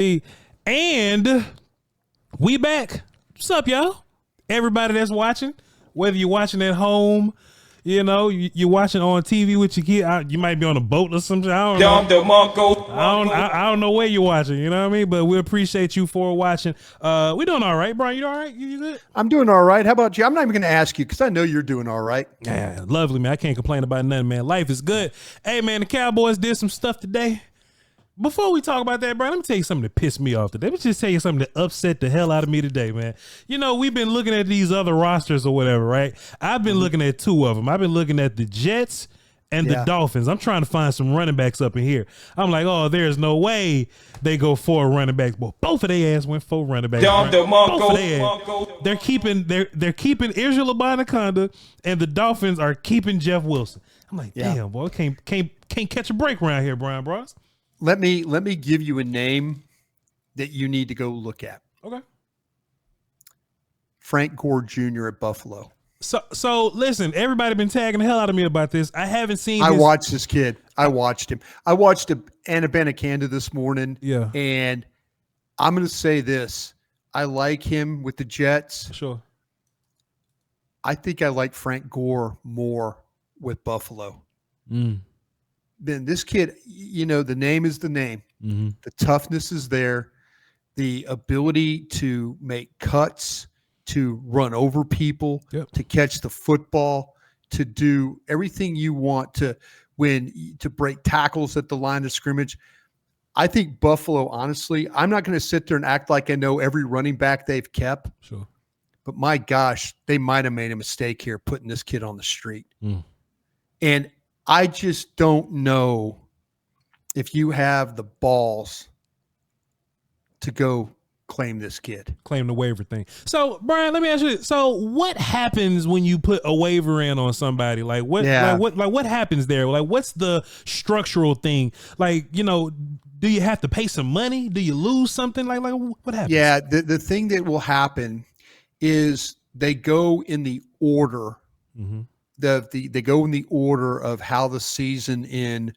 And we back. What's up, y'all? Everybody that's watching, whether you're watching at home, you know, you're watching on TV with your kid. You might be on a boat or something. I don't know where you're watching. You know what I mean? But we appreciate you for watching. We doing all right, Brian. You all right? You good? I'm doing all right. How about you? I'm not even going to ask you because I know you're doing all right. Yeah, lovely, man. I can't complain about nothing, man. Life is good. Hey, man, the Cowboys did some stuff today. Before we talk about that, Brian, let me tell you something that pissed me off today. Let me just tell you something that upset the hell out of me today, man. You know, we've been looking at these other rosters or whatever, right? I've been looking at two of them. I've been looking at the Jets and the Dolphins. I'm trying to find some running backs up in here. I'm like, oh, there's no way they go 4 running backs. Well, both of their ass went 4 running backs. Both of their ass. They're keeping Israel Abanikanda, and the Dolphins are keeping Jeff Wilson. I'm like, damn, boy, can't catch a break around here, Bryan Broaddus. Let me give you a name that you need to go look at. Okay. Frank Gore Jr. at Buffalo. So listen, everybody been tagging the hell out of me about this. I haven't seen I watched this kid. I watched him. I watched Anna Abanikanda this morning. Yeah. And I'm going to say this. I like him with the Jets. Sure. I think I like Frank Gore more with Buffalo. Then this kid, you know, the name is the name. Mm-hmm. The toughness is there. The ability to make cuts, to run over people, to catch the football, to do everything you want to break tackles at the line of scrimmage. I think Buffalo, honestly, I'm not going to sit there and act like I know every running back they've kept. Sure. But my gosh, they might have made a mistake here putting this kid on the street. And I just don't know if you have the balls to go claim this kid. Claim the waiver thing. So, Brian, let me ask you this. So, what happens when you put a waiver in on somebody? Like what happens there? Like what's the structural thing? Like, you know, do you have to pay some money? Do you lose something? Like what happens? Yeah, the thing that will happen is they go in the order. Mm-hmm. They go in the order of how the season in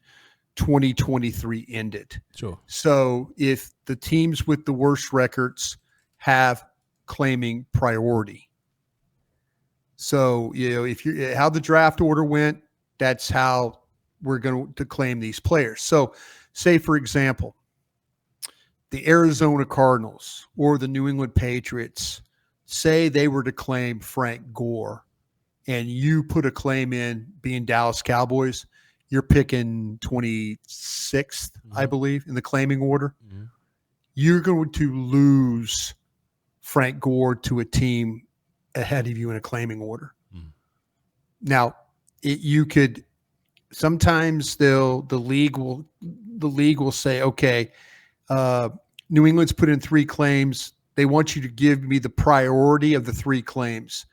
2023 ended. Sure. So if the teams with the worst records have claiming priority. So, you know, if you how the draft order went, that's how we're going to claim these players. So, say for example, the Arizona Cardinals or the New England Patriots, say they were to claim Frank Gore. And you put a claim in being Dallas Cowboys, you're picking 26th, I believe, in the claiming order. Mm-hmm. You're going to lose Frank Gore to a team ahead of you in a claiming order. Mm-hmm. Now, you could sometimes the league will say, okay, New England's put in 3 claims. They want you to give me the priority of the 3 claims.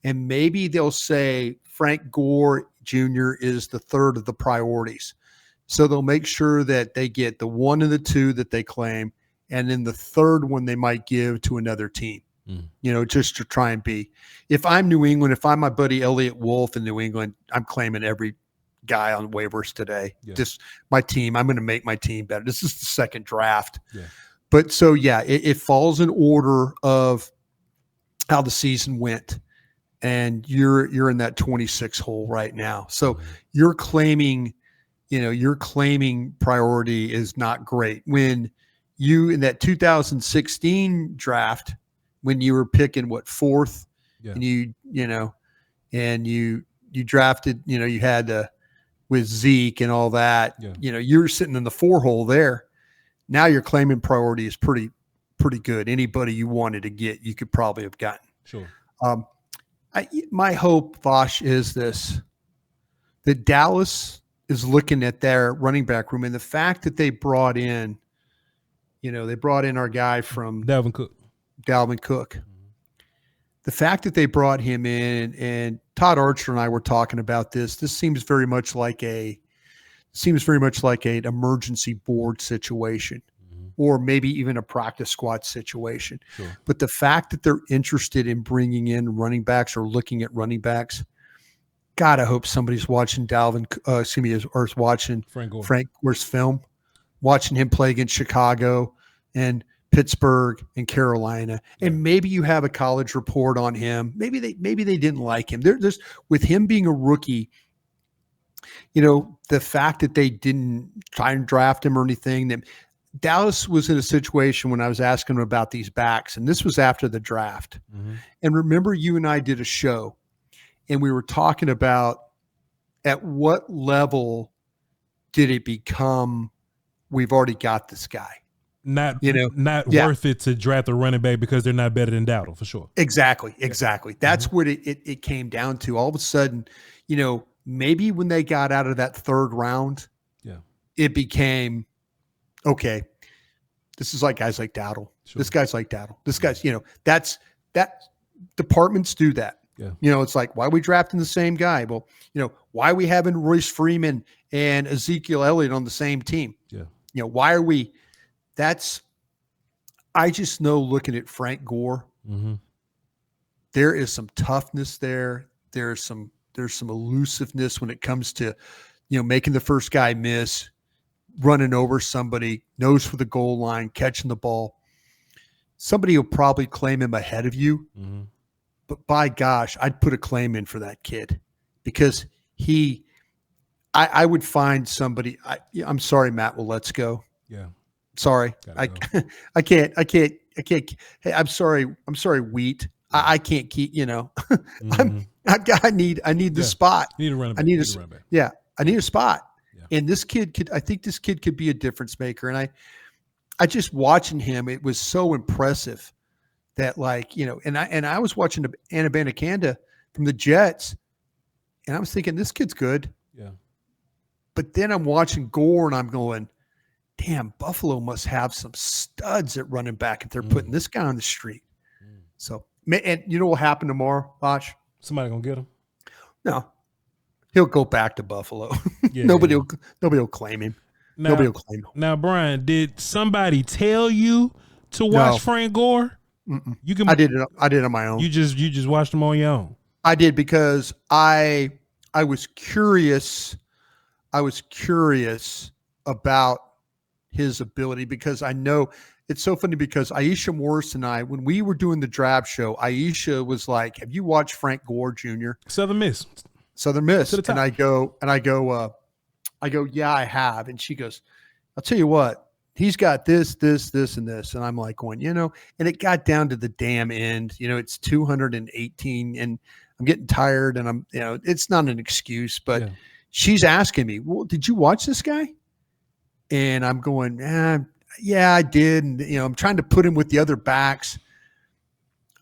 And maybe they'll say Frank Gore Jr. is the 3rd of the priorities. So they'll make sure that they get the 1 and the 2 that they claim, and then the 3rd one they might give to another team, you know, just to try and be. If I'm New England, if I'm my buddy Elliott Wolf in New England, I'm claiming every guy on waivers today. Yeah. Just my team. I'm going to make my team better. This is the second draft. Yeah. But so, yeah, it falls in order of how the season went. And you're in that 26 hole right now. So you're claiming priority is not great. When you in that 2016 draft, when you were picking 4th, and you drafted, you had with Zeke and all that, you're sitting in the 4 hole there. Now your claiming priority is pretty good. Anybody you wanted to get, you could probably have gotten. Sure. My hope, Voch, is this, that Dallas is looking at their running back room, and the fact that they brought in our guy from Dalvin Cook. Mm-hmm. The fact that they brought him in, and Todd Archer and I were talking about this seems very much like an emergency board situation. Or maybe even a practice squad situation. Sure. But the fact that they're interested in bringing in running backs or looking at running backs, God, I hope somebody's watching watching Frank Gore's film, watching him play against Chicago, and Pittsburgh and Carolina, and maybe you have a college report on him. Maybe they didn't like him. There's with him being a rookie, the fact that they didn't try and draft him or anything. That Dallas was in a situation when I was asking him about these backs, and this was after the draft. Mm-hmm. And remember, you and I did a show, and we were talking about at what level did it become we've already got this guy. Not worth it to draft a running back because they're not better than Dowdle, for sure. Exactly. That's what it came down to. All of a sudden, maybe when they got out of that third round, it became, okay, this is like guys like Dowdle. Sure. This guy's like Dowdle. This guy's, that departments do that. Yeah. It's like, why are we drafting the same guy? Well, why are we having Royce Freeman and Ezekiel Elliott on the same team? Yeah. Why are we? I just know looking at Frank Gore, there is some toughness there. There's some elusiveness when it comes to, making the first guy miss, running over somebody, nose for the goal line, catching the ball. Somebody will probably claim him ahead of you, but by gosh, I'd put a claim in for that kid because I would find somebody. I'm sorry, Matt. Well, let's go. Yeah. Sorry. I can't. Hey, I'm sorry. Wheat. I can't keep, I need this spot. You need to run back. I need a spot. Yeah. And this kid I think this kid could be a difference maker. And I just watching him, it was so impressive that and I was watching Anna Bandicanda from the Jets and I was thinking this kid's good. Yeah. But then I'm watching Gore and I'm going, damn, Buffalo must have some studs at running back if they're putting this guy on the street. So, and what will happen tomorrow, Voch? Somebody gonna get him? No, he'll go back to Buffalo. Nobody will claim him. Nobody will claim him. Now, Bryan, did somebody tell you to watch Frank Gore? Mm-mm. I did it on my own. You just watched him on your own. I did because I was curious. I was curious about his ability because I know it's so funny because Aisha Morris and I, when we were doing the draft show, Aisha was like, have you watched Frank Gore Jr.? Southern Miss. And I go, yeah, I have. And she goes, I'll tell you what, he's got this, and this. And I'm like going, and it got down to the damn end, it's 218 and I'm getting tired and I'm, it's not an excuse, but she's asking me, well, did you watch this guy? And I'm going, yeah, I did. And, I'm trying to put him with the other backs.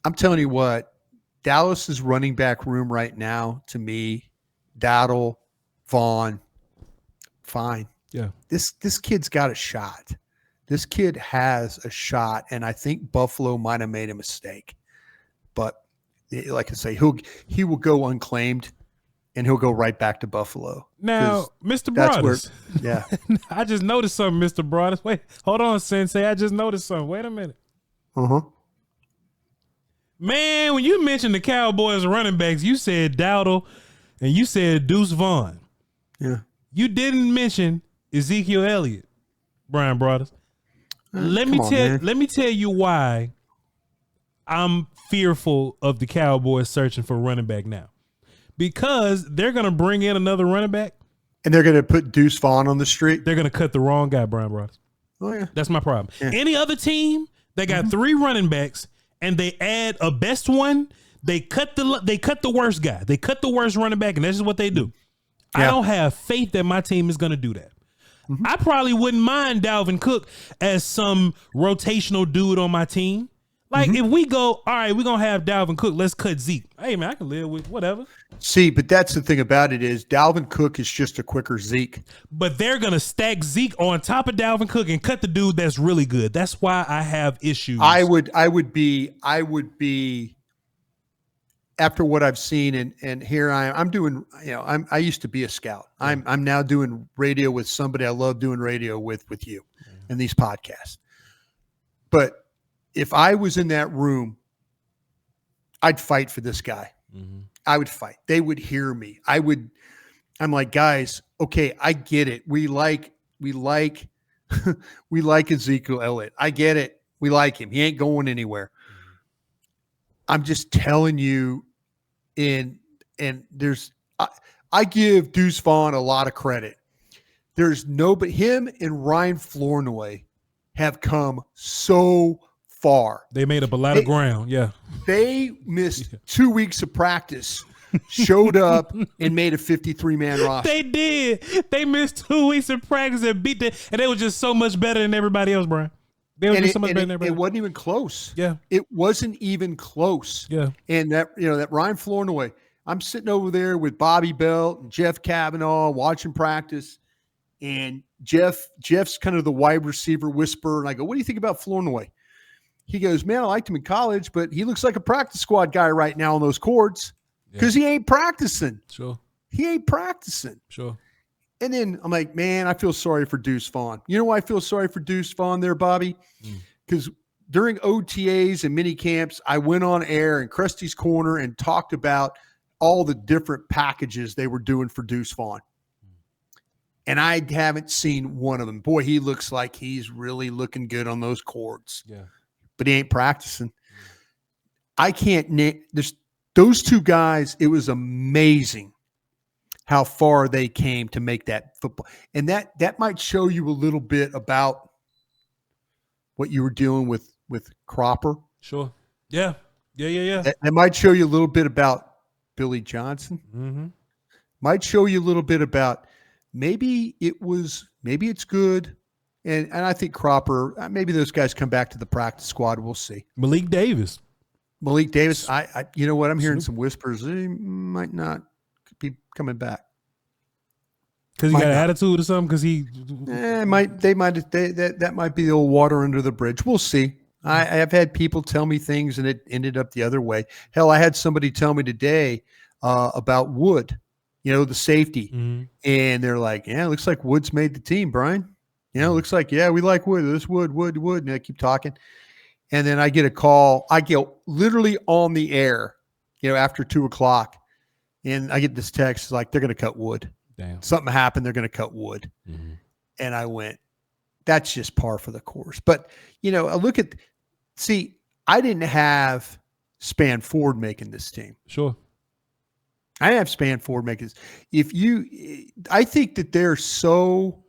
I'm telling you what, Dallas's running back room right now, to me, Dowdle, Vaughn, fine. Yeah. This kid's got a shot. This kid has a shot. And I think Buffalo might have made a mistake. But like I say, he will go unclaimed. And he'll go right back to Buffalo. Now, Mr. Broaddus. Yeah. I just noticed something, Mr. Broaddus. Wait, hold on, Sensei. I just noticed something. Wait a minute. Man, when you mentioned the Cowboys running backs, you said Dowdle and you said Deuce Vaughn. Yeah. You didn't mention Ezekiel Elliott, Bryan Broaddus. Let me tell you why I'm fearful of the Cowboys searching for a running back now. Because they're going to bring in another running back. And they're going to put Deuce Vaughn on the street. They're going to cut the wrong guy, Bryan Broaddus. Oh, yeah. That's my problem. Yeah. Any other team that got three running backs and they add a best one, they cut the worst guy. They cut the worst running back, and that's just what they do. Yeah. I don't have faith that my team is going to do that. I probably wouldn't mind Dalvin Cook as some rotational dude on my team. Like, if we go, all right, we're going to have Dalvin Cook, let's cut Zeke. Hey, man, I can live with whatever. See, but that's the thing about it is Dalvin Cook is just a quicker Zeke. But they're going to stack Zeke on top of Dalvin Cook and cut the dude that's really good. That's why I have issues. I would be after what I've seen, and here I'm doing, I used to be a scout. I'm now doing radio with somebody I love doing radio with you and these podcasts. But if I was in that room, I'd fight for this guy. I would fight. They would hear me. I'm like, guys, okay, I get it. We like we like Ezekiel Elliott. I get it. We like him. He ain't going anywhere. I'm just telling you, and there's I give Deuce Vaughn a lot of credit. There's nobody, him and Ryan Flournoy have come so far. They made up a lot of ground. Yeah. They missed 2 weeks of practice, showed up and made a 53-man roster. They did. They missed 2 weeks of practice and beat them, and they were just so much better than everybody else, Brian. They were just so much better than everybody. It wasn't even close. Yeah. It wasn't even close. Yeah. And that Ryan Flournoy, I'm sitting over there with Bobby Belt and Jeff Kavanaugh watching practice, and Jeff's kind of the wide receiver whisperer, and I go, "What do you think about Flournoy?" He goes, "Man, I liked him in college, but he looks like a practice squad guy right now on those courts because he ain't practicing. Sure. He ain't practicing." Sure. And then I'm like, man, I feel sorry for Deuce Vaughn. You know why I feel sorry for Deuce Vaughn there, Bobby? Because during OTAs and mini camps, I went on air in Krusty's Corner and talked about all the different packages they were doing for Deuce Vaughn. And I haven't seen one of them. Boy, he looks like he's really looking good on those courts. Yeah. But he ain't practicing. I can't name those two guys. It was amazing how far they came to make that football. And that might show you a little bit about what you were dealing with Cropper. Sure. Yeah. Yeah. That might show you a little bit about Billy Johnson. Mm-hmm. Might show you a little bit about maybe it's good. And I think Cropper, maybe those guys come back to the practice squad. We'll see. Malik Davis, I you know what? I'm hearing some whispers. He might not be coming back. Because he got an attitude or something? Because that might be the old water under the bridge. We'll see. I have had people tell me things and it ended up the other way. Hell, I had somebody tell me today about Wood, the safety. Mm-hmm. And they're like, yeah, it looks like Wood's made the team, Brian. It looks like, yeah, we like Wood. This Wood. And I keep talking. And then I get a call. I get literally on the air, after 2:00. And I get this text like, they're going to cut Wood. Damn. Something happened. They're going to cut Wood. Mm-hmm. And I went, that's just par for the course. But, I didn't have Span Ford making this team. Sure. I didn't have Span Ford making this. I think that they're so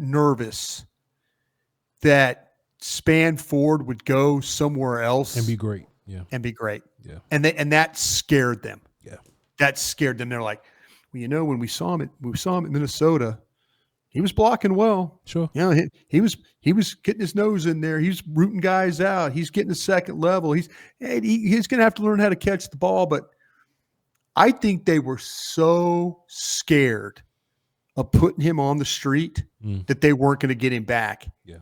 nervous that Span Ford would go somewhere else and be great. Yeah. And be great. Yeah. And that scared them. Yeah. That scared them. They're like, well, when we saw him at Minnesota, he was blocking well. Sure. He was getting his nose in there. He's rooting guys out. He's getting a second level. He's going to have to learn how to catch the ball. But I think they were so scared of putting him on the street that they weren't going to get him back. Yeah.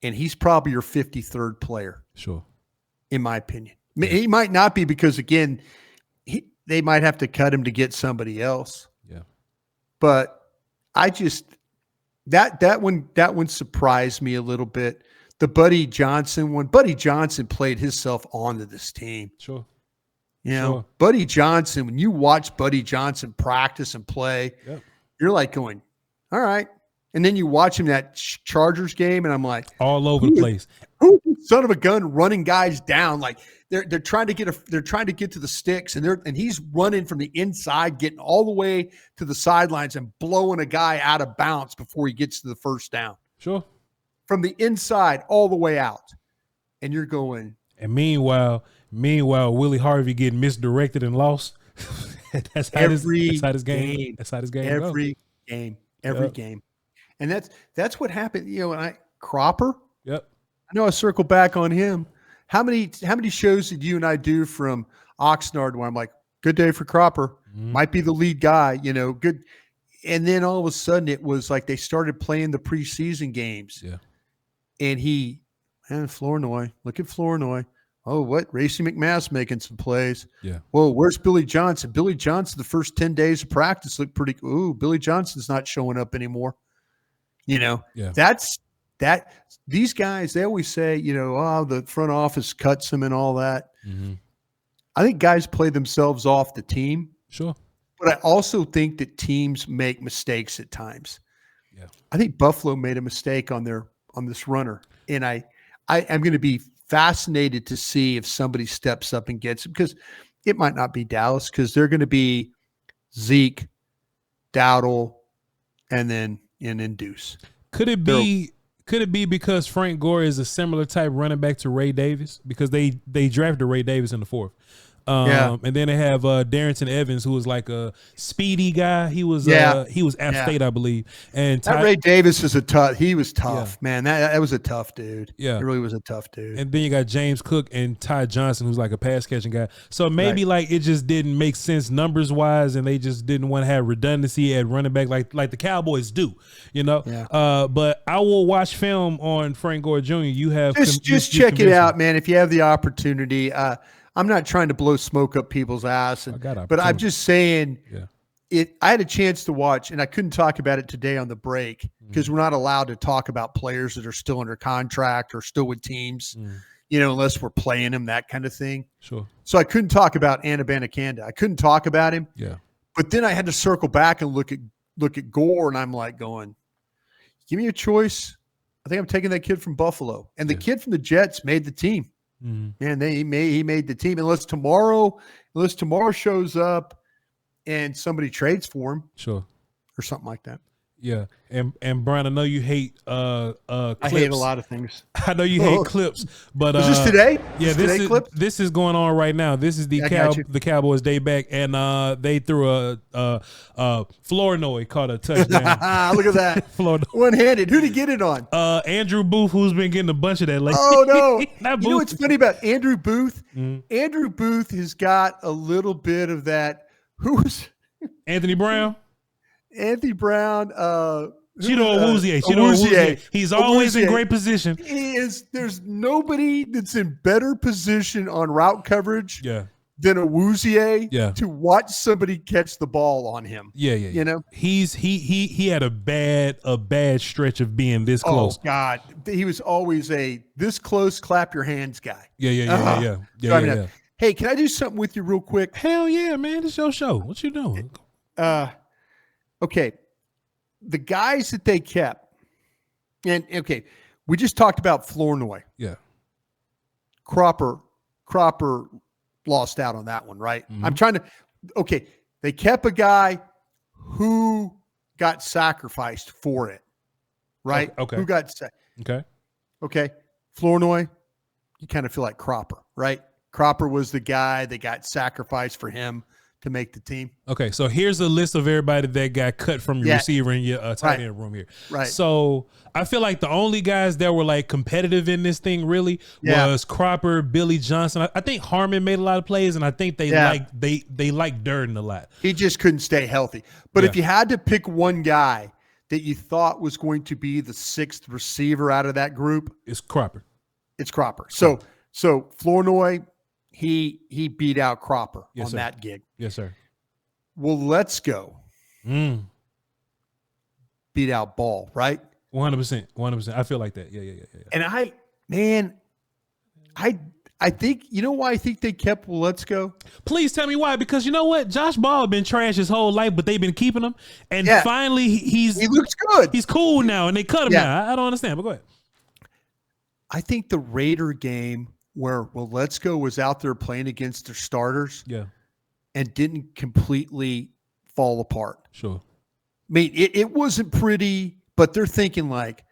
And he's probably your 53rd player. Sure. In my opinion. Yeah. He might not be because, again, they might have to cut him to get somebody else. Yeah. But I just that one surprised me a little bit. The Buddy Johnson one. Buddy Johnson played himself onto this team. Sure. Sure. Buddy Johnson, when you watch Buddy Johnson practice and play, you're like going, all right. And then you watch him that Chargers game, and I'm like, all over the place. Who son of a gun running guys down? Like they're trying to get to the sticks, and he's running from the inside, getting all the way to the sidelines and blowing a guy out of bounds before he gets to the first down. Sure. From the inside all the way out. And you're going. And meanwhile, Willie Harvey getting misdirected and lost. That's how this game. That's how this game goes. Every game. And that's what happened. Cropper. Yep. I know I circle back on him. How many shows did you and I do from Oxnard where I'm like, good day for Cropper. Mm-hmm. Might be the lead guy, good. And then all of a sudden it was like they started playing the preseason games. Yeah. And Flournoy. Look at Flournoy. Oh, what? Racy McMath's making some plays. Yeah. Whoa, where's Billy Johnson? Billy Johnson, the first 10 days of practice looked pretty cool. Ooh, Billy Johnson's not showing up anymore. That's that. These guys, they always say, the front office cuts them and all that. Mm-hmm. I think guys play themselves off the team. Sure. But I also think that teams make mistakes at times. Yeah. I think Buffalo made a mistake on this runner, and I am going to be fascinated to see if somebody steps up and gets it, because it might not be Dallas, because they're going to be Zeke, Dowdle, and then Deuce. Could it be because Frank Gore is a similar type running back to Ray Davis, because they drafted Ray Davis in the 4th? And then they have Darrington Evans, who was like a speedy guy. He was App State, I believe. And that Ray Davis is he was tough, man. That was a tough dude. Yeah, it really was a tough dude. And then you got James Cook and Ty Johnson, who's like a pass catching guy. So maybe like it just didn't make sense numbers wise, and they just didn't want to have redundancy at running back like the Cowboys do, you know. Yeah. But I will watch film on Frank Gore Jr. You have just check it out, man. If you have the opportunity. I'm not trying to blow smoke up people's ass, but I'm just saying I had a chance to watch, and I couldn't talk about it today on the break because we're not allowed to talk about players that are still under contract or still with teams, unless we're playing them, that kind of thing. Sure. So I couldn't talk about Abanikanda. I couldn't talk about him. Yeah. But then I had to circle back and look at Gore, and I'm like going, give me a choice. I think I'm taking that kid from Buffalo. And the kid from the Jets made the team. Man, he made the team. Unless tomorrow shows up and somebody trades for him, sure, or something like that. Yeah, and Brian, I know you hate clips. I hate a lot of things. I know you hate clips, but is this today? Yeah, this is going on right now. This is the Cowboys day back, and they threw a Flournoy caught a touchdown. Look at that, one-handed. Who did he get it on? Andrew Booth, who's been getting a bunch of that lately. Oh no! You know what's funny about Andrew Booth? Andrew Booth has got a little bit of that. Who's Anthony Brown? Anthony Brown, Chido Awuzie. He's always in great position. He is. There's nobody that's in better position on route coverage than Awuzie to watch somebody catch the ball on him. Yeah. You know, he had a bad stretch of being this close. Oh God, he was always a this close, clap your hands guy. Yeah. Hey, can I do something with you real quick? Hell yeah, man! It's your show. What you doing? Okay, the guys that they kept, and we just talked about Flournoy. Yeah, Cropper lost out on that one, right? I'm trying to. Okay, they kept a guy who got sacrificed for it, right? Okay, who got okay. Flournoy, you kind of feel like Cropper, right? Cropper was the guy that got sacrificed for him to make the team. Okay, so here's a list of everybody that got cut from your receiver in your tight end room here. Right. So I feel like the only guys that were like competitive in this thing really was Cropper, Billy Johnson. I think Harmon made a lot of plays, and I think they liked Durden a lot. He just couldn't stay healthy. But if you had to pick one guy that you thought was going to be the sixth receiver out of that group, it's Cropper. So Flournoy, he beat out Cropper on that gig. Yes, sir. Well, let's go. Beat out Ball, right? 100%. I feel like that. Yeah. And I think, you know why I think they kept Let's Go? Please tell me why. Because you know what? Josh Ball had been trash his whole life, but they've been keeping him. And finally he looks good. He's cool now, and they cut him now. I don't understand, but go ahead. I think the Raider game where Let's Go was out there playing against their starters and didn't completely fall apart. Sure. I mean, it wasn't pretty, but they're thinking like,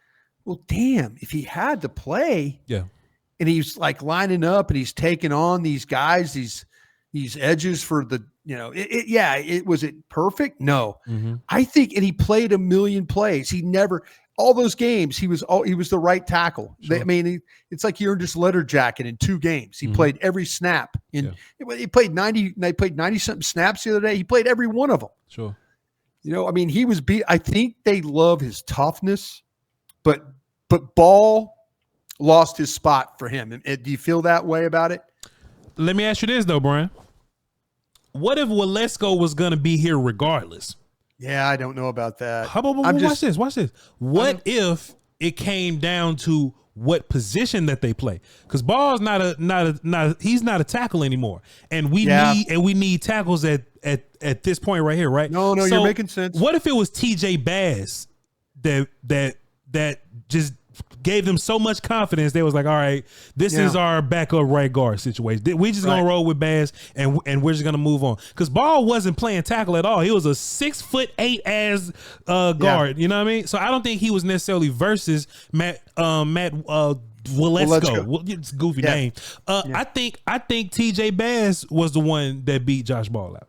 well, damn, if he had to play and he's like lining up and he's taking on these guys, these edges for the, was it perfect? No. I think, and he played a million plays. He never – all those games, he was the right tackle. Sure. It's like he earned his letter jacket in 2 games. He played every snap. He played 90. They played 90-something snaps the other day. He played every one of them. Sure. He was beat. I think they love his toughness, but Ball lost his spot for him. Do you feel that way about it? Let me ask you this though, Brian. What if Waletzko was going to be here regardless? Yeah, I don't know about that. Watch this. What if it came down to what position that they play? Because Ball's he's not a tackle anymore, and we need tackles at this point right here, right? No, so you're making sense. What if it was TJ Bass that just gave them so much confidence. They was like, all right, this is our backup right guard situation. We just gonna roll with Bass and we're just gonna move on. Because Ball wasn't playing tackle at all. He was a 6'8" ass guard. You know what I mean? So I don't think he was necessarily versus Matt Waletzko. It's a goofy name. I think TJ Bass was the one that beat Josh Ball out.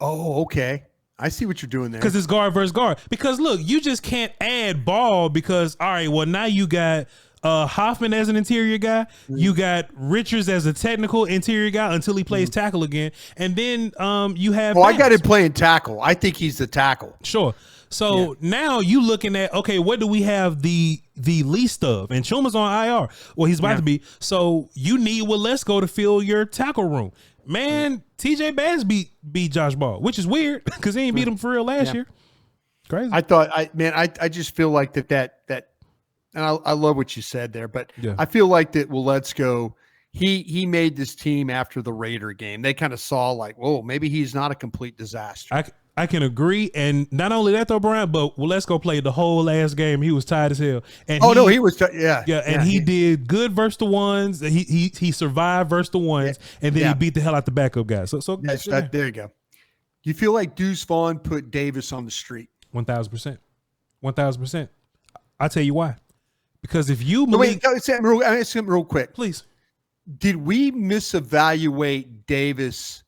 Oh, okay. I see what you're doing there. Because it's guard versus guard. Because look, you just can't add Ball because, all right, well, now you got Hoffman as an interior guy. You got Richards as a technical interior guy until he plays tackle again. And then you have I got him playing tackle. I think he's the tackle. Sure. So now you looking at, okay, what do we have the least of? And Chuma's on IR. Well, he's about to be. So you need Waletzko to fill your tackle room. Man, TJ Bass beat Josh Ball, which is weird because he ain't beat him for real last year. Crazy. I thought, I just feel like that, and I love what you said there, but I feel like that Waletzko, he made this team after the Raider game. They kind of saw like, whoa, maybe he's not a complete disaster. I can agree, and not only that though, Brian, but Waletzko played the whole last game. He was tired as hell. And he was, he did good versus the ones. He survived versus the ones, and then he beat the hell out the backup guys. So there you go. Do you feel like Deuce Vaughn put Davis on the street? 1,000%, 1,000%. I'll tell you why. Because if you ask him real quick, please. Did we misevaluate Davis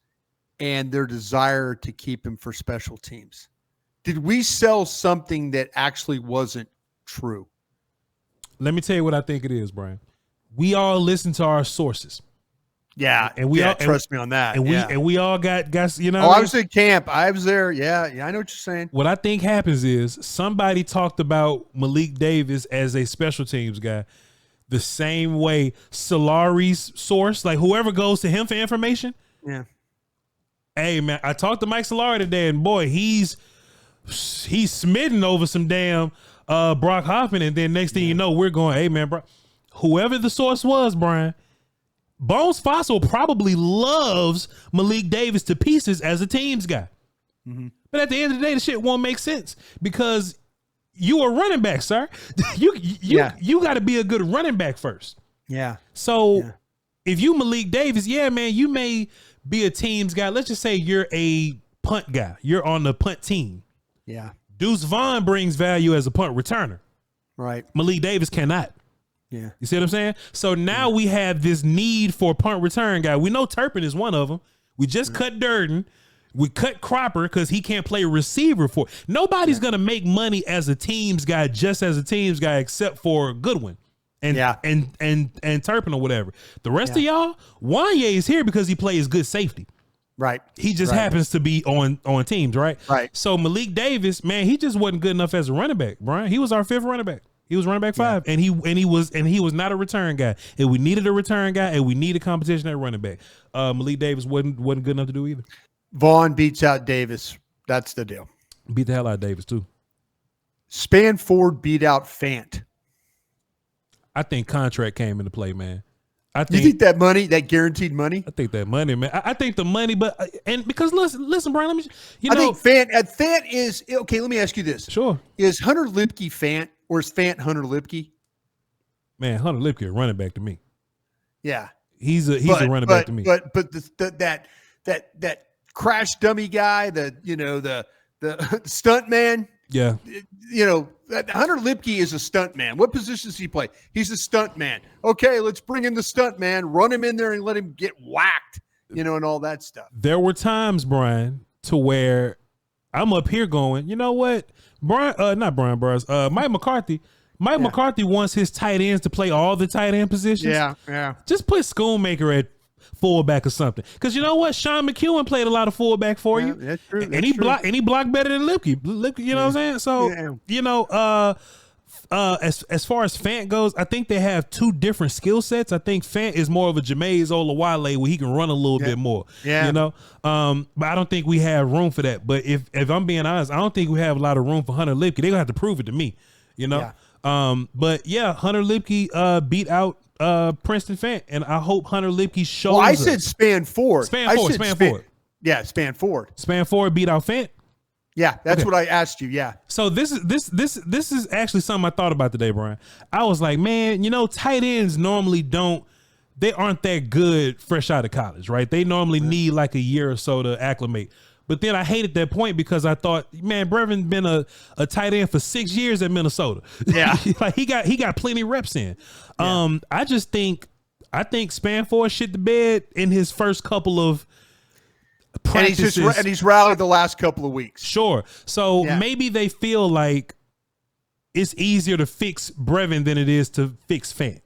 and their desire to keep him for special teams? Did we sell something that actually wasn't true? Let me tell you what I think it is, Brian. We all listen to our sources. Yeah, and we all trust me on that. And we all got you know. I was at camp. I was there. Yeah, I know what you're saying. What I think happens is somebody talked about Malik Davis as a special teams guy the same way Solari's source, like whoever goes to him for information. Yeah. Hey man, I talked to Mike Solari today, and boy, he's smitten over some damn Brock Hoffman, and then next thing you know, we're going, hey man, bro, whoever the source was, Brian, Bones Fossil probably loves Malik Davis to pieces as a teams guy. Mm-hmm. But at the end of the day, the shit won't make sense because you a running back, sir. You got to be a good running back first. Yeah. So if you Malik Davis, man, you may be a teams guy. Let's just say you're a punt guy. You're on the punt team. Yeah. Deuce Vaughn brings value as a punt returner. Right. Malik Davis cannot. Yeah. You see what I'm saying? So now we have this need for a punt return guy. We know Turpin is one of them. We just cut Durden. We cut Cropper because he can't play receiver for. Nobody's going to make money as a teams guy, just as a teams guy, except for Goodwin. And Turpin or whatever. The rest of y'all, Wanye is here because he plays good safety. Right. He just happens to be on teams, right? Right. So Malik Davis, man, he just wasn't good enough as a running back, Brian. He was our fifth running back. He was running back 5, and he was not a return guy. And we needed a return guy, and we needed competition at running back. Malik Davis wasn't good enough to do either. Vaughn beats out Davis. That's the deal. Beat the hell out of Davis too. Spanford beat out Fant. I think contract came into play, man. You think that money, that guaranteed money? I think that money, man. I think the money, but and because listen, Brian, I think Fant is okay. Let me ask you this: Sure, is Hunter Lipke Fant, or is Fant Hunter Lipke? Man, Hunter Lipke a running back to me. Yeah, he's a running back to me. But that crash dummy guy, the stunt man. Yeah. Hunter Lipke is a stunt man. What position does he play? He's a stunt man. Okay, let's bring in the stunt man, run him in there and let him get whacked, and all that stuff. There were times, Brian, to where I'm up here going, you know what? Mike McCarthy. McCarthy wants his tight ends to play all the tight end positions. Yeah. Just put Schoonmaker at fullback or something. Because you know what? Sean McEwen played a lot of fullback for you. That's true. And he blocked better than Lipke. You know what I'm saying? So, as far as Fant goes, I think they have two different skill sets. I think Fant is more of a Jameis Olawale where he can run a little bit more. Yeah. But I don't think we have room for that. But if I'm being honest, I don't think we have a lot of room for Hunter Lipke. They're going to have to prove it to me, Hunter Lipke beat out Princeton Fant, and I hope Hunter Lipke shows. Well, I said Spanford. Spanford. Yeah, Spanford. Spanford beat out Fant. Yeah, that's Okay. what I asked you. Yeah. So this is actually something I thought about today, Brian. I was like, man, tight ends normally they aren't that good fresh out of college, right? They normally need like a year or so to acclimate. But then I hated that point because I thought, man, Brevin been a tight end for 6 years at Minnesota. Yeah. Like he got plenty reps in. Yeah. I think Spanford shit the bed in his first couple of practices. And he's rallied the last couple of weeks. Sure. So maybe they feel like it's easier to fix Brevin than it is to fix Fant.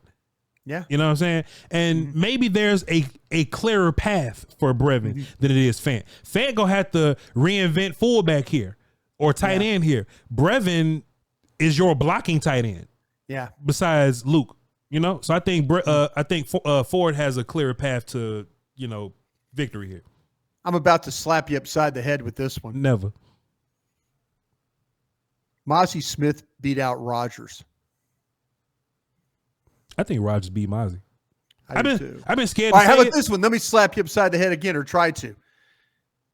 Yeah. You know what I'm saying? And maybe there's a clearer path for Brevin than it is Fant. Fant gonna have to reinvent fullback here or tight end here. Brevin is your blocking tight end. Yeah. Besides Luke, So I think Ford has a clearer path to, victory here. I'm about to slap you upside the head with this one. Never. Mozzie Smith beat out Rodgers. I think Rodgers beat Mozzie. I've been scared. All right, how about this one? Let me slap you upside the head again, or try to.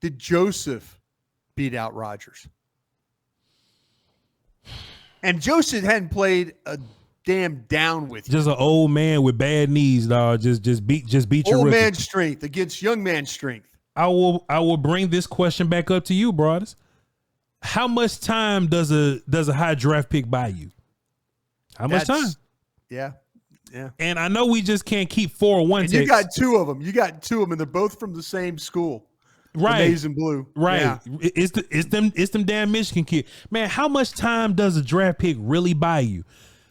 Did Joseph beat out Rodgers? And Joseph hadn't played a damn down with you. Just an old man with bad knees, dog. Just beat your old rookie. man strength against young man strength. I will bring this question back up to you, Broaddus. How much time does a high draft pick buy you? How much time? Yeah. Yeah. And I know we just can't keep 401 You got two of them. And they're both from the same school. Right. Maize and Blue. Right. Yeah. It's them damn Michigan kids. Man, how much time does a draft pick really buy you?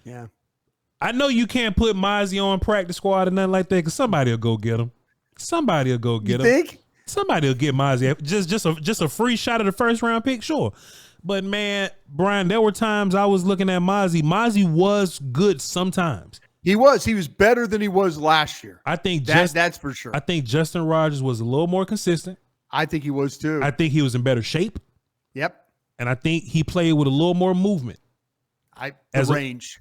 Yeah. I know you can't put Mozzie on practice squad or nothing like that because somebody will go get him. Somebody will go get him. Think? Somebody will get Mozzie. Just a free shot of the first round pick, sure. But man, Brian, there were times I was looking at Mozzie. Mozzie was good sometimes. He was better than he was last year. I think that's for sure. I think Justin Rogers was a little more consistent. I think he was too. I think he was in better shape. Yep. And I think he played with a little more movement. Range.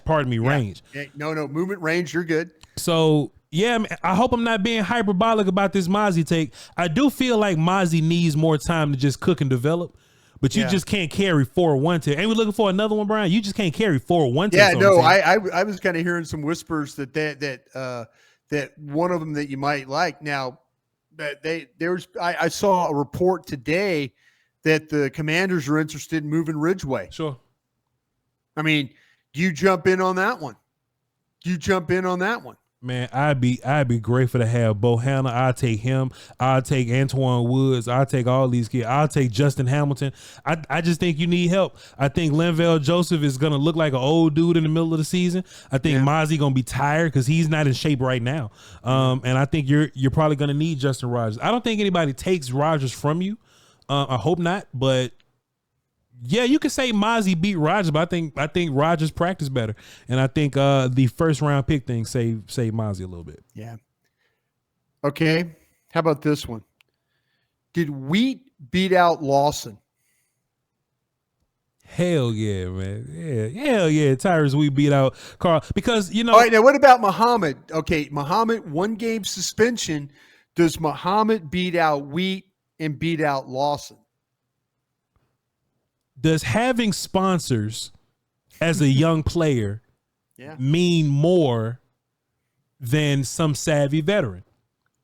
Pardon me, range. Yeah. No, movement, range, you're good. So, yeah, man, I hope I'm not being hyperbolic about this Mozzie take. I do feel like Mozzie needs more time to just cook and develop. But you just can't carry 4-1 to. Ain't we looking for another one, Brian? You just can't carry 4-1 to. Yeah, no, I was kind of hearing some whispers that one of them that you might like. Now, I saw a report today that the Commanders are interested in moving Ridgeway. Sure. I mean, do you jump in on that one? Man, I'd be grateful to have Bohanna. I'll take him. I'll take Antoine Woods. I'll take all these kids. I'll take Justin Hamilton. I just think you need help. I think Linval Joseph is going to look like an old dude in the middle of the season. I think Mozzie going to be tired because he's not in shape right now. And I think you're probably going to need Justin Rogers. I don't think anybody takes Rogers from you. I hope not. But yeah, you could say Mozzie beat Rogers, but I think Rogers practiced better, and I think the first round pick thing saved Mozzie a little bit. Yeah. Okay. How about this one? Did Wheat beat out Lawson? Hell yeah, man. Yeah, hell yeah. Tyrus Wheat beat out Carl because All right. Now, what about Muhammad? Okay, Muhammad 1 game suspension. Does Muhammad beat out Wheat and beat out Lawson? Does having sponsors as a young player mean more than some savvy veteran?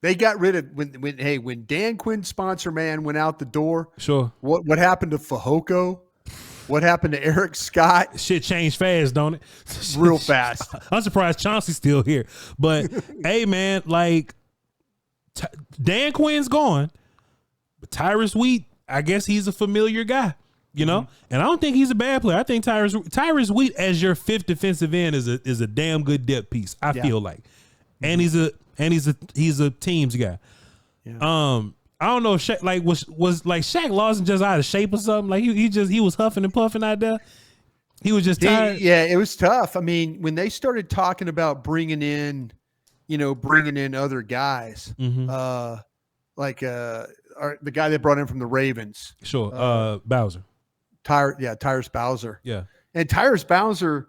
They got rid of when Dan Quinn's sponsor man went out the door. Sure. What happened to Fajoko? What happened to Eric Scott? Shit changed fast, don't it? Real fast. I'm surprised Chauncey's still here. But hey, man, like Dan Quinn's gone, but Tyrus Wheat, I guess he's a familiar guy. And I don't think he's a bad player. I think Tyrus Wheat as your 5th defensive end is a damn good depth piece. I feel like, and he's a teams guy. Yeah. I don't know if Shaq, like was like Shaq Lawson just out of shape or something. Like he was huffing and puffing out there. He was just tired. Yeah, it was tough. I mean, when they started talking about bringing in other guys, like the guy they brought in from the Ravens. Sure, Bowser. Tyrus Bowser. Yeah. And Tyrus Bowser,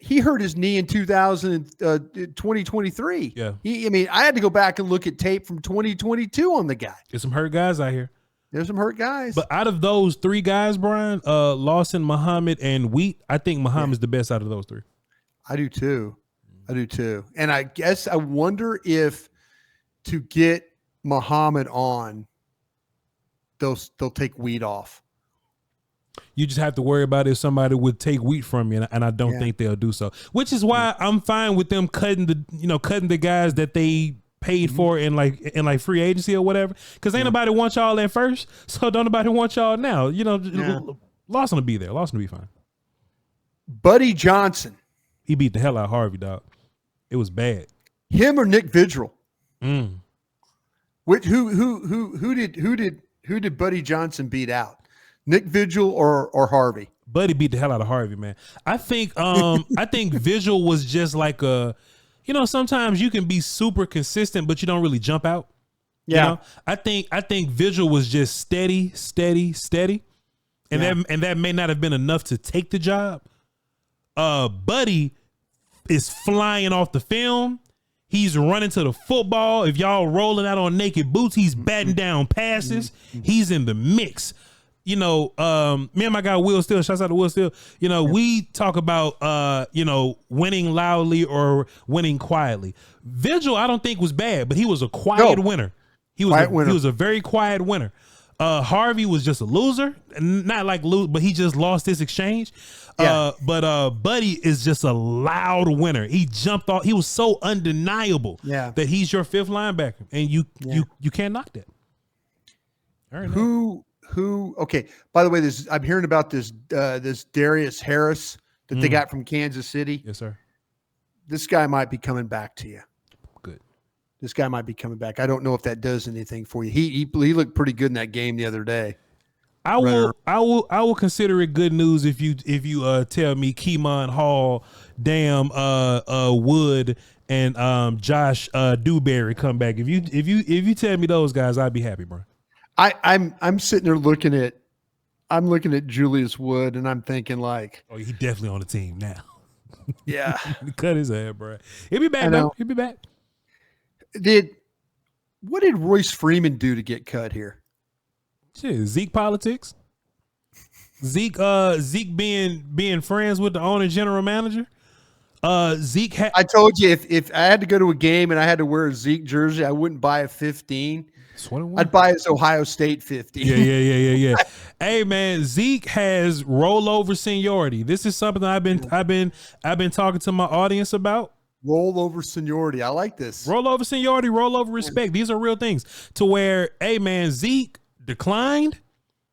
he hurt his knee in 2023. Yeah. I had to go back and look at tape from 2022 on the guy. There's some hurt guys out here. There's some hurt guys. But out of those three guys, Brian, Lawson, Muhammad, and Wheat, I think Muhammad's the best out of those three. I do too. And I guess I wonder if to get Muhammad on, they'll take Wheat off. You just have to worry about if somebody would take Wheat from you, and I don't think they'll do so. Which is why I'm fine with them cutting the guys that they paid for in like free agency or whatever, because ain't nobody want y'all at first, so don't nobody want y'all now. Lawson will be there. Lawson will be fine. Buddy Johnson, he beat the hell out of Harvey, dog. It was bad. Him or Nick Vigil? Which who did Buddy Johnson beat out? Nick Vigil or Harvey? Buddy beat the hell out of Harvey, man. I think Vigil was just like a. Sometimes you can be super consistent, but you don't really jump out. Yeah. I think Vigil was just steady. And that may not have been enough to take the job. Buddy is flying off the film. He's running to the football. If y'all rolling out on naked boots, he's batting down passes. He's in the mix. Me and my guy Will Steele, shouts out to Will Steele. We talk about winning loudly or winning quietly. Vigil, I don't think was bad, but he was a quiet winner. He was a very quiet winner. Harvey was just a loser, not like lose, but he just lost this exchange. But Buddy is just a loud winner. He jumped off. He was so undeniable that he's your fifth linebacker, and you can't knock that. All right, Who? Okay. By the way, I'm hearing about this Darius Harris that they got from Kansas City. Yes, sir. This guy might be coming back to you. Good. This guy might be coming back. I don't know if that does anything for you. He looked pretty good in that game the other day. I will consider it good news if you tell me Keemon Hall, Wood, and Josh Dewberry come back. If you tell me those guys, I'd be happy, bro. I'm sitting there looking at Julius Wood, and I'm thinking like, oh, he definitely on the team now. Yeah. Cut his head, bro. He'll be back though. He'll be back. What did Royce Freeman do to get cut here? Shit, Zeke politics. Zeke being friends with the owner, general manager. I told you if I had to go to a game and I had to wear a Zeke jersey, I wouldn't buy a 15. 21? I'd buy his Ohio State 15. Yeah. Hey man, Zeke has rollover seniority. This is something I've been talking to my audience about. Rollover seniority. I like this. Rollover seniority, rollover respect. These are real things. To where, hey man, Zeke declined,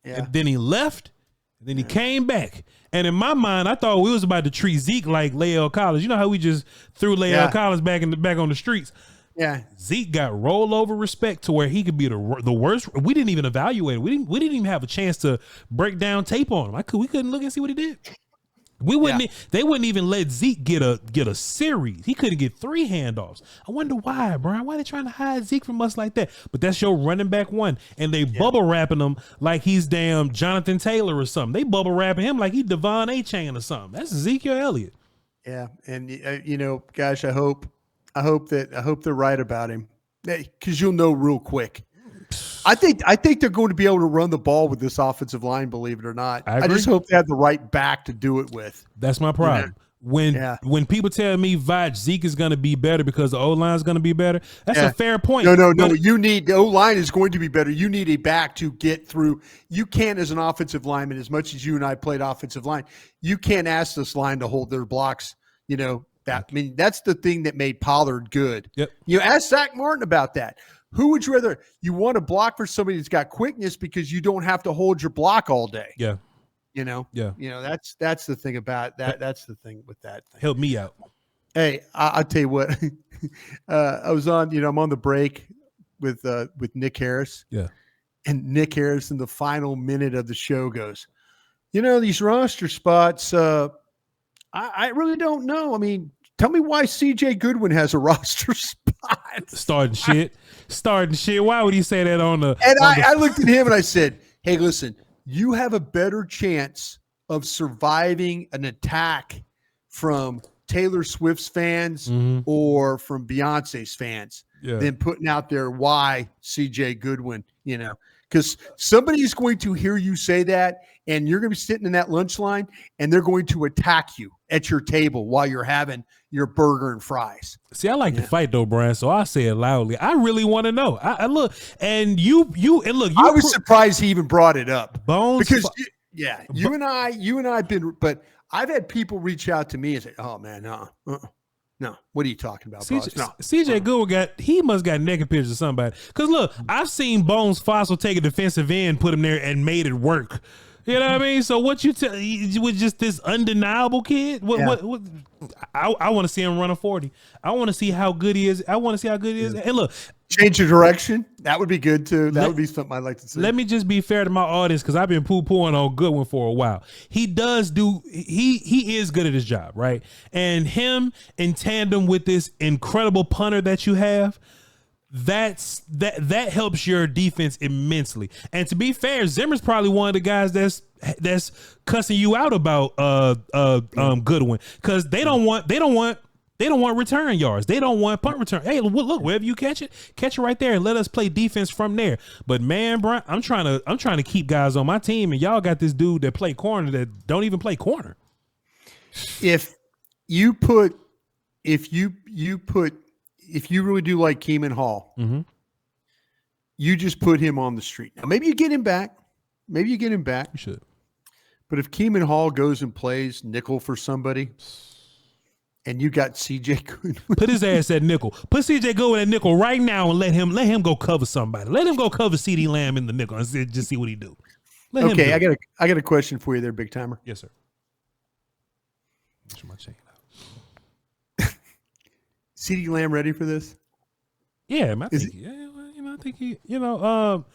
and then he left, and then he came back. And in my mind, I thought we was about to treat Zeke like Lael Collins. You know how we just threw Lael Collins back on the streets. Yeah, Zeke got rollover respect to where he could be the worst. We didn't even evaluate him. We didn't even have a chance to break down tape on him. We couldn't look and see what he did. We wouldn't. They wouldn't even let Zeke get a series. He couldn't get 3 handoffs. I wonder why, Brian. Why are they trying to hide Zeke from us like that? But that's your running back one, and they bubble wrapping him like he's damn Jonathan Taylor or something. They bubble wrapping him like he's Devon A-Chain or something. That's Ezekiel Elliott. Yeah, and gosh, I hope they're right about him, because you'll know real quick. I think they're going to be able to run the ball with this offensive line, believe it or not. I just hope they have the right back to do it with. That's my problem. When people tell me Voch, Zeke is going to be better because the O-line is going to be better, that's a fair point. No. You need the O-line is going to be better. You need a back to get through. You can't, as an offensive lineman, as much as you and I played offensive line, you can't ask this line to hold their blocks. That's the thing that made Pollard good. Yep. You ask Zach Martin about that. Who would you rather? You want to block for somebody that's got quickness because you don't have to hold your block all day. Yeah. That's the thing about that. That's the thing with that thing. Help me out. Hey, I'll tell you what. I was on, I'm on the break with Nick Harris. Yeah. And Nick Harris in the final minute of the show goes, these roster spots, I really don't know. I mean, tell me why CJ Goodwin has a roster spot. Starting shit. Why would he say that on the? And I looked at him and I said, hey, listen, you have a better chance of surviving an attack from Taylor Swift's fans or from Beyonce's fans than putting out there why CJ Goodwin, because somebody's going to hear you say that, and you're going to be sitting in that lunch line, and they're going to attack you at your table while you're having your burger and fries. See, I like to fight though, Brian. So I say it loudly. I really want to know. I look, and you look. I was surprised he even brought it up, Bones, because you and I have been, but I've had people reach out to me and say, "Oh man, no, what are you talking about, bro?" CJ Goodwin he must got naked pictures of somebody. Because look, I've seen Bones Fossil take a defensive end, put him there, and made it work. You know what I mean? So what you tell you was just this undeniable kid? What I want to see him run a 40. I want to see how good he is. And look, change of direction. That would be good too. That would be something I'd like to see. Let me just be fair to my audience, because I've been poo-pooing on Goodwin for a while. He is good at his job, right? And him in tandem with this incredible punter that you have, that helps your defense immensely. And to be fair, Zimmer's probably one of the guys that's cussing you out about Goodwin, because they don't want return yards. They don't want punt return. Hey, look, wherever you catch it right there and let us play defense from there. But man, Brian, I'm trying to keep guys on my team, and y'all got this dude that play corner that don't even play corner. If you really do like Keeman Hall, you just put him on the street. Now, maybe you get him back. You should. But if Keeman Hall goes and plays nickel for somebody, and you got CJ Goodwin, put his ass at nickel. Put CJ Goodwin at nickel right now, and let him go cover somebody. Let him go cover CeeDee Lamb in the nickel and just see what he do. Okay, I got a question for you there, big timer. Yes, sir. My chain out. CeeDee Lamb ready for this? Yeah, I think he. Don't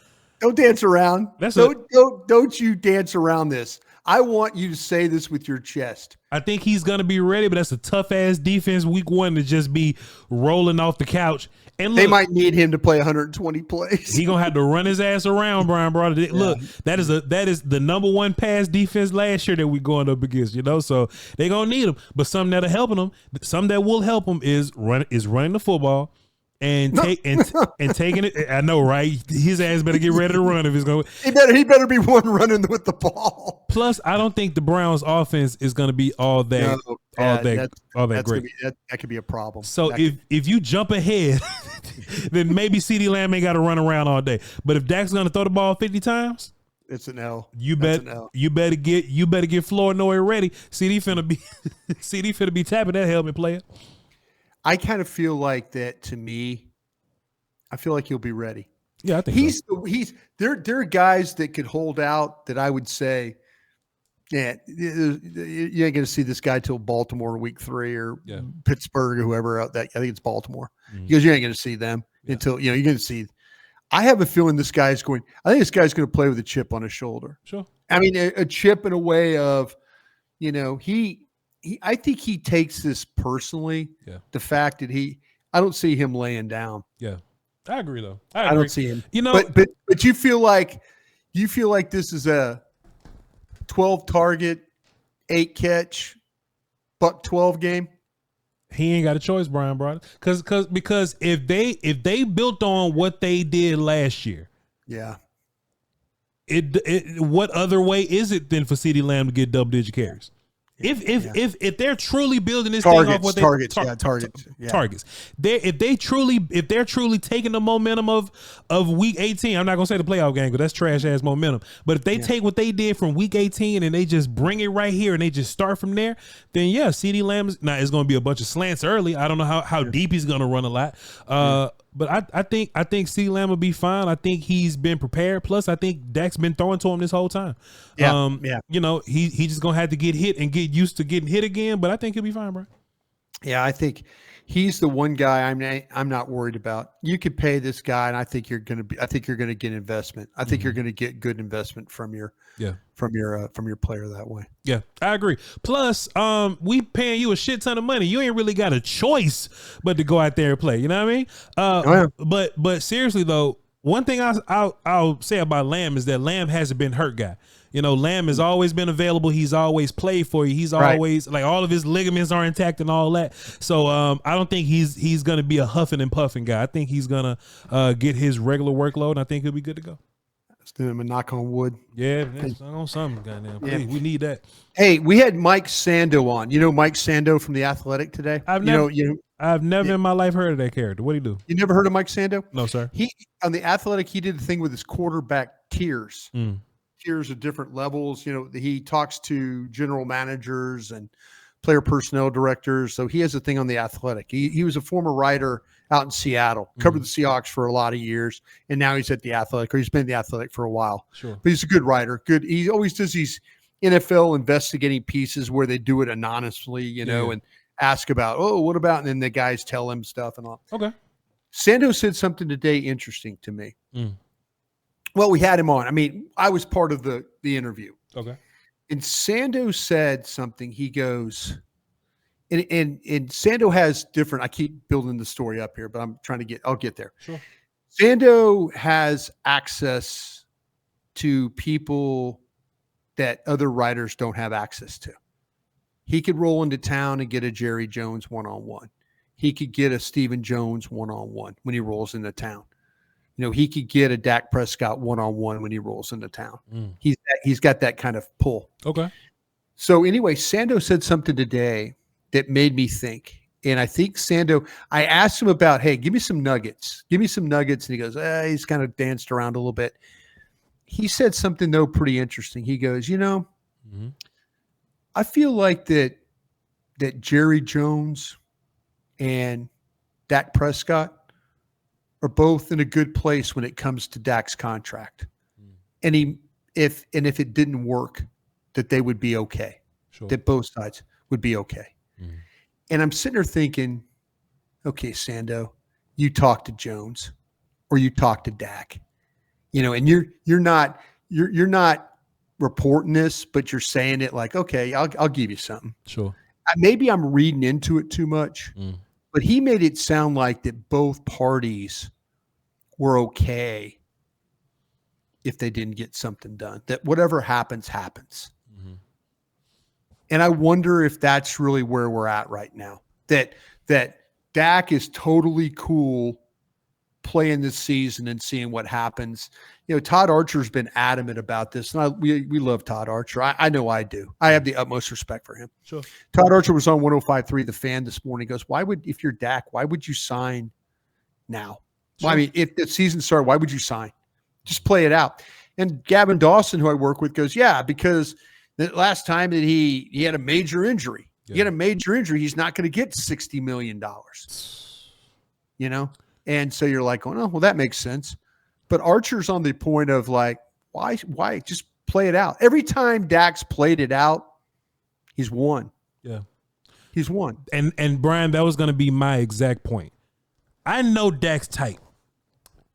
dance around. Don't you dance around this. I want you to say this with your chest. I think he's gonna be ready, but that's a tough ass defense week one to just be rolling off the couch. And look, they might need him to play 120 plays. He gonna have to run his ass around, Bryan Broaddus. Look, that is the number one pass defense last year that we going up against. So they gonna need him. But something that'll help him, something that will help him is running the football. And taking it. I know, right? His ass better get ready to run if he's going. He better be one running with the ball. Plus, I don't think the Browns' offense is going to be all that great. That could be a problem. So if you jump ahead, then maybe CeeDee Lamb ain't got to run around all day. But if Dak's going to throw the ball 50 times, it's an L. You better get Flournoy ready. CD finna be tapping that helmet, player. I kind of feel like that. To me, I feel like he'll be ready. Yeah, I think there are guys that could hold out that I would say, yeah, you ain't going to see this guy till Baltimore week 3 or Pittsburgh or whoever out that. I think it's Baltimore, because you ain't going to see them until you're going to see. I have a feeling this guy's going. I think this guy's going to play with a chip on his shoulder. Sure. I mean, a chip in a way of, I think he takes this personally. Yeah. The fact that I don't see him laying down. Yeah, I agree though. I don't see him. But you feel like this is a 12 target, 8 catch, $112 game. He ain't got a choice, Bryan Broaddus, because if they built on what they did last year, what other way is it than for CeeDee Lamb to get double-digit carries? If they're truly building this thing off what targets. If they're truly taking the momentum of week 18, I'm not gonna say the playoff game because that's trash ass momentum. But if they take what they did from week 18 and they just bring it right here and they just start from there, then CeeDee Lamb it's gonna be a bunch of slants early. I don't know how deep he's gonna run a lot. But I think CeeDee Lamb will be fine. I think he's been prepared. Plus, I think Dak's been throwing to him this whole time. He's just gonna have to get hit and get used to getting hit again. But I think he'll be fine, bro. Yeah, I think he's the one guy I'm not worried about. You could pay this guy, and I think you're gonna get investment. I think you're gonna get good investment from your player that way. Yeah, I agree. Plus, we paying you a shit ton of money. You ain't really got a choice but to go out there and play. You know what I mean? But seriously though, one thing I'll say about Lamb is that Lamb hasn't been hurt guy. Lamb has always been available. He's always played for you. He's always like all of his ligaments are intact and all that. So I don't think he's gonna be a huffing and puffing guy. I think he's gonna get his regular workload, and I think he'll be good to go. Let's do him a knock on wood. Yeah, that's on something, goddamn. Yeah. We need that. Hey, we had Mike Sando on. You know Mike Sando from The Athletic today? I've never in my life heard of that character. What do he do? You never heard of Mike Sando? No, sir. He on The Athletic, he did the thing with his quarterback tiers. Tiers of different levels. You know, he talks to general managers and player personnel directors. So he has a thing on The Athletic. He was a former writer out in Seattle, covered the Seahawks for a lot of years, and now he's at The Athletic, or he's been at The Athletic for a while. Sure. But he's a good writer. Good. He always does these NFL investigating pieces where they do it anonymously, you know, and ask about, oh, what about? And then the guys tell him stuff and all. Okay. Sando said something today interesting to me. Well, we had him on. I mean, I was part of the interview. Okay. And Sando said something. He goes, and Sando has different, I keep building the story up here, but I'll get there. Sure. Sando has access to people that other writers don't have access to. He could roll into town and get a Jerry Jones one-on-one. He could get a Stephen Jones one-on-one when he rolls into town. You know, he could get a Dak Prescott one-on-one when he rolls into town. He's got that kind of pull. Okay. So anyway, Sando said something today that made me think. And I think Sando, I asked him about, hey, give me some nuggets. Give me some nuggets. And he goes, he's kind of danced around a little bit. He said something, though, pretty interesting. He goes, you know, I feel like that Jerry Jones and Dak Prescott are both in a good place when it comes to Dak's contract. And if it didn't work, that they would be okay. Sure. That both sides would be okay. And I'm sitting there thinking, okay, Sando, you talk to Jones or you talk to Dak, you know, and you're not reporting this, but you're saying it like, okay, I'll give you something. Sure. Maybe I'm reading into it too much, but he made it sound like that both parties were okay if they didn't get something done, that whatever happens, happens. And I wonder if that's really where we're at right now, that Dak is totally cool playing this season and seeing what happens. You know, Todd Archer's been adamant about this, and we love Todd Archer. I know I do. I have the utmost respect for him. Sure. Todd Archer was on 105.3 The Fan this morning. He goes, if you're Dak, why would you sign now? Sure. Well, I mean, if the season started, why would you sign? Just play it out. And Gavin Dawson, who I work with, goes, yeah, because the last time that he had a major injury. Yeah. He had a major injury. He's not going to get $60 million. You know? And so you're like, oh, well, that makes sense. But Archer's on the point of like, why just play it out? Every time Dak's played it out, he's won. Yeah. He's won. And Brian, that was going to be my exact point. I know Dak's tight.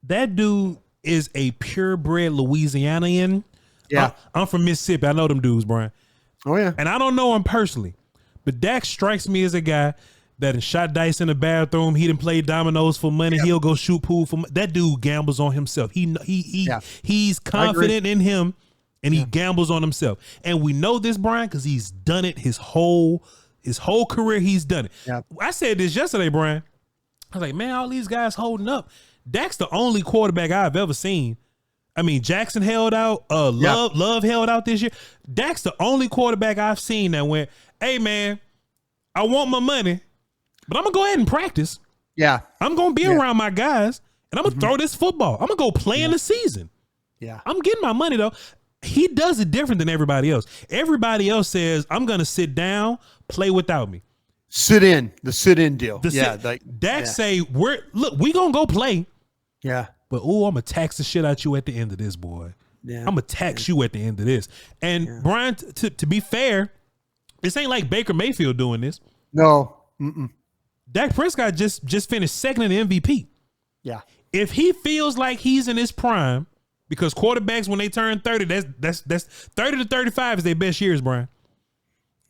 That dude is a purebred Louisianian. Yeah. I'm from Mississippi. I know them dudes, Brian. Oh, yeah. And I don't know him personally, but Dak strikes me as a guy that has shot dice in the bathroom. He done played dominoes for money. Yep. He'll go shoot pool for money. That dude gambles on himself. He's confident in him, and he gambles on himself. And we know this, Brian, because he's done it his whole career. He's done it. Yep. I said this yesterday, Brian. I was like, man, all these guys holding up. Dak's the only quarterback I've ever seen. I mean, Jackson held out. Love held out this year. Dak's the only quarterback I've seen that went, hey, man, I want my money, but I'm going to go ahead and practice. Yeah. I'm going to be around my guys, and I'm going to throw this football. I'm going to go play in the season. Yeah. I'm getting my money, though. He does it different than everybody else. Everybody else says, I'm going to sit down, play without me. The sit-in deal. Dak say, we going to go play. Yeah. But, I'm going to tax the shit out you at the end of this, boy. Yeah. I'm going to tax you at the end of this. And, Brian, to be fair, this ain't like Baker Mayfield doing this. No. Dak Prescott just finished second in the MVP. Yeah. If he feels like he's in his prime, because quarterbacks, when they turn 30, that's 30 to 35 is their best years, Brian.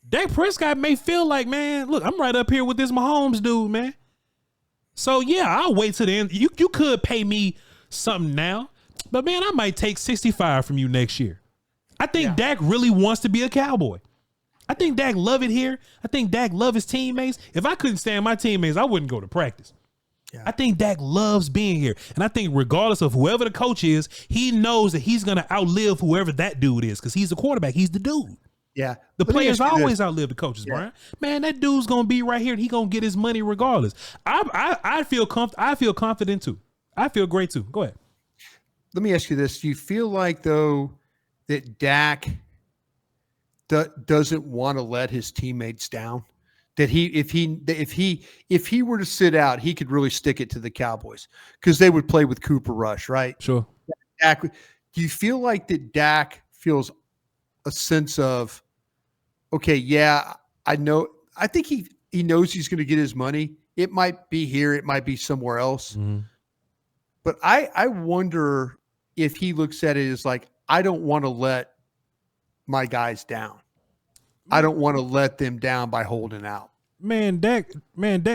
Dak Prescott may feel like, man, look, I'm right up here with this Mahomes dude, man. So, yeah, I'll wait till the end. You could pay me something now, but, man, I might take 65 from you next year. I think Dak really wants to be a Cowboy. I think Dak love it here. I think Dak love his teammates. If I couldn't stand my teammates, I wouldn't go to practice. Yeah. I think Dak loves being here. And I think regardless of whoever the coach is, he knows that he's going to outlive whoever that dude is because he's the quarterback. He's the dude. Yeah. The Let me players ask you always this. outlive the coaches, Yeah. Brian. Man, that dude's going to be right here and he going to get his money regardless. I feel confident too. I feel great too. Go ahead. Let me ask you this. Do you feel like, though, that Dak doesn't want to let his teammates down? That if he were to sit out, he could really stick it to the Cowboys because they would play with Cooper Rush, right? Sure. Dak, do you feel like that Dak feels a sense of, okay, yeah, I think he knows he's going to get his money. It might be here, it might be somewhere else. Mm-hmm. But I wonder if he looks at it as like, I don't want to let my guys down. I don't want to let them down by holding out. Man, Dak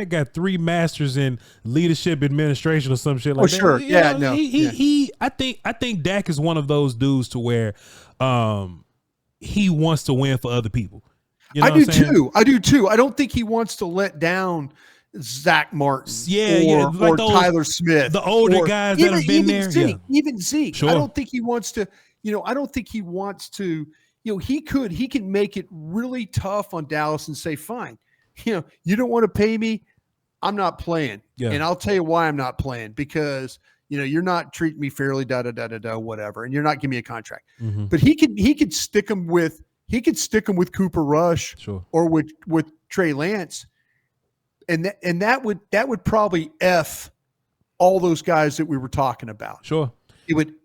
got 3 masters in leadership administration or some shit like that. Sure. You know, I think Dak is one of those dudes to where he wants to win for other people. You know I do too. I don't think he wants to let down Zach Martin or those, Tyler Smith, the older guys that have been there. Zeke, even Zeke. Sure. I don't think he wants to, he can make it really tough on Dallas and say, fine, you don't want to pay me, I'm not playing. Yeah. And I'll tell you why I'm not playing, because you're not treating me fairly, whatever, and you're not giving me a contract. Mm-hmm. But he could stick him with Cooper Rush, sure, or with Trey Lance, and that would probably F all those guys that we were talking about. Sure. It would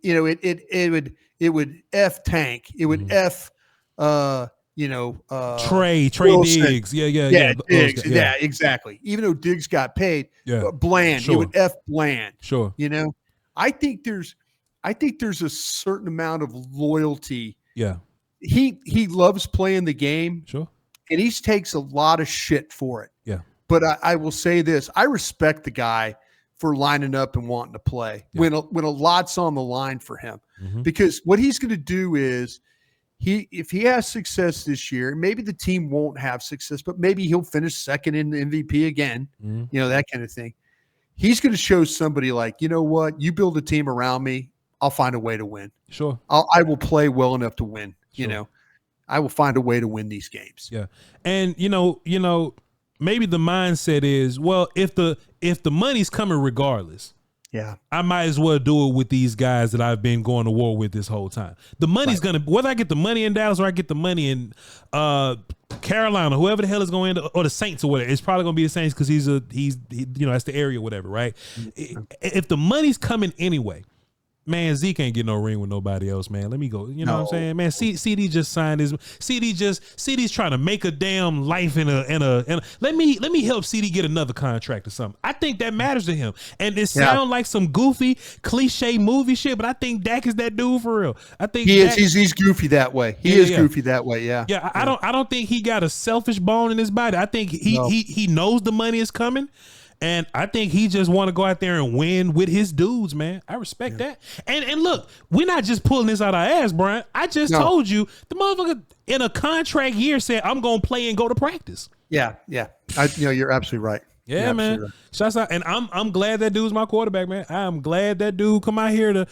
F Tank. It would F Trey Wilson. Diggs. Yeah, Diggs. Yeah, exactly. Even though Diggs got paid, Bland. Sure. It would F Bland. Sure. I think there's a certain amount of loyalty. Yeah. He loves playing the game. Sure. And he takes a lot of shit for it. Yeah. But I will say this: I respect the guy for lining up and wanting to play when a lot's on the line for him, because what he's going to do is if he has success this year, maybe the team won't have success, but maybe he'll finish second in the MVP again, that kind of thing. He's going to show somebody like, you know what, you build a team around me, I'll find a way to win. Sure. I will play well enough to win. Sure. I will find a way to win these games. Yeah. And maybe the mindset is, well, if the money's coming regardless, I might as well do it with these guys that I've been going to war with this whole time. The money's gonna, whether I get the money in Dallas or I get the money in Carolina, whoever the hell is going to, or the Saints or whatever, it's probably gonna be the Saints because he's that's the area or whatever, right? If the money's coming anyway, man, Zeke ain't getting no ring with nobody else, man. Let me go. You know what I'm saying? Man, CD just signed his CD's trying to make a damn life in a let me help CD get another contract or something. I think that matters to him. And it sounds like some goofy cliche movie shit, but I think Dak is that dude for real. I think he's goofy that way. He is goofy that way, yeah. Yeah, I don't think he got a selfish bone in his body. I think he knows the money is coming. And I think he just want to go out there and win with his dudes, man. I respect that. And look, we're not just pulling this out our ass, Brian. I just told you the motherfucker in a contract year said, I'm going to play and go to practice. Yeah. You're absolutely right. Yeah, man. Right. Shouts out. And I'm glad that dude's my quarterback, man. I'm glad that dude come out here to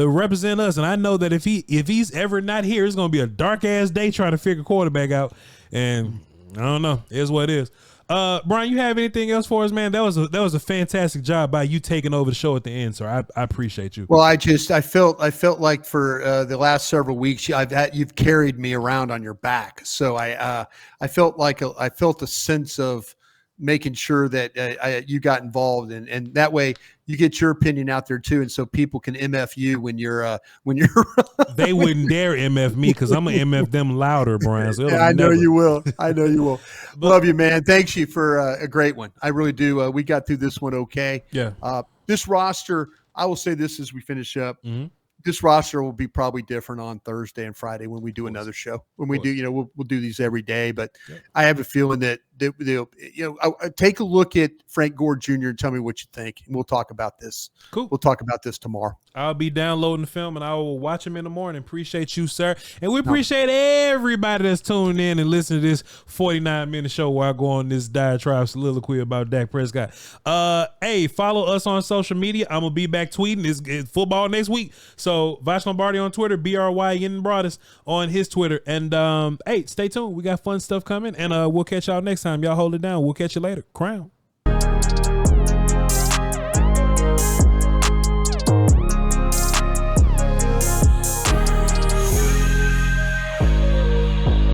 represent us. And I know that if he's ever not here, it's going to be a dark ass day trying to figure quarterback out. And I don't know. It is what it is. Brian, you have anything else for us, man? That was a fantastic job by you taking over the show at the end, sir. I appreciate you. Well, I felt like for the last several weeks you've carried me around on your back, so I felt a sense of making sure that you got involved, and that way you get your opinion out there too, and so people can MF you when you're they wouldn't dare MF me because I'm gonna MF them louder, Brian. So I know you will. Love you, man. Thanks you for a great one. I really do. We got through this one okay. Yeah. This roster, I will say this as we finish up. Mm-hmm. This roster will be probably different on Thursday and Friday when we do another show. When we do, we'll do these every day. But I have a feeling that take a look at Frank Gore Jr. and tell me what you think, and we'll talk about this. Cool. We'll talk about this tomorrow. I'll be downloading the film and I will watch him in the morning. Appreciate you, sir. And we appreciate everybody that's tuning in and listening to this 49-minute show where I go on this diatribe soliloquy about Dak Prescott. Hey, follow us on social media. I'm going to be back tweeting. It's football next week. So Voch Lombardi on Twitter, Bryan Broaddus on his Twitter. And hey, stay tuned. We got fun stuff coming. And we'll catch y'all next time. Y'all hold it down. We'll catch you later. Crown.